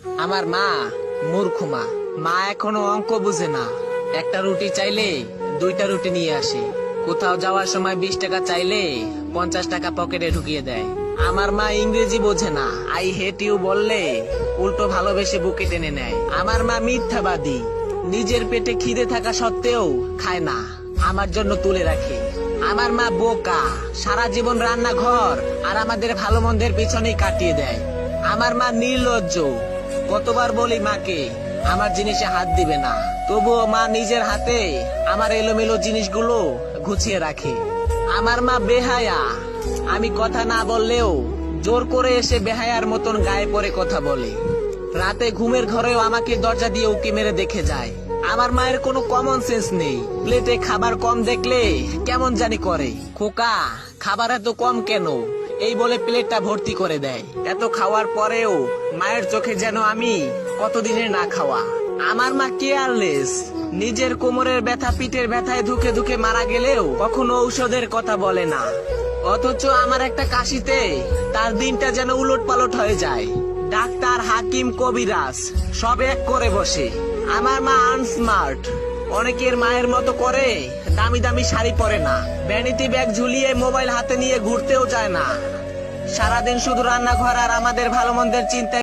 আমার মা মূর্খ মা। মা এখনো অঙ্ক বুঝে না। একটা রুটি চাইলে দুইটা রুটি নিয়ে আসে। কোথাও যাওয়ার সময় 20 টাকা চাইলে 50 টাকা পকেটে ঢুকিয়ে দেয়। আমার মা ইংরেজি বোঝে না। আই হেট ইউ বললে উল্টো ভালোবেসে বুকে টেনে নেয়। আমার মা মিথ্যাবাদী। নিজের পেটে খিদে থাকা সত্ত্বেও খায় না, আমার জন্য তুলে রাখে। আমার মা বোকা, সারা জীবন রান্নাঘর আর আমাদের ভালো মন্দের পিছনেই কাটিয়ে দেয়। আমার মা নির্লজ্জ। কতবার বলি মাকে আমার জিনিসে হাত দিবে না, তবুও মা নিজের হাতে আমার এলোমেলো জিনিসগুলো গুছিয়ে রাখে। আমার মা বেহায়া। আমি কথা না বললেও জোর করে এসে বেহায়ার মতন গায়ে পড়ে কথা বলে। রাতে ঘুমের ঘরেও আমাকে দরজা দিয়ে উকি মেরে দেখে যায়। আমার মায়ের কোনো কমন সেন্স নেই। প্লেটে খাবার কম দেখলে কেমন জানি করে। খোকা, খাবার এত কম কেন, এই বলে প্লেটটা ভর্তি করে দেয়। এত খাওয়ার পরেও মায়ের চোখে যেন আমি কতদিনের না খাওয়া। আমার মা কেয়ারলেস। নিজের কোমরের ব্যথা পিঠের ব্যথায় ধুকে ধুকে মারা গেলেও কখনো ঔষধের কথা বলে না। অথচ আমার একটা কাশিতে তার দিনটা যেন উলট পালট হয়ে যায়। ডাক্তার, হাকিম, কবিরাজ সব এক করে বসে। আমার মা আনস্মার্ট। অনেকের মায়ের মতো করে দামি দামি শাড়ি পরে না, ভ্যানিটি ব্যাগ ঝুলিয়ে মোবাইল হাতে নিয়ে ঘুরতেও যায় না। সারাদিন শুধু রান্নাঘর আর আমাদের ভালো মন্দের চিন্তায়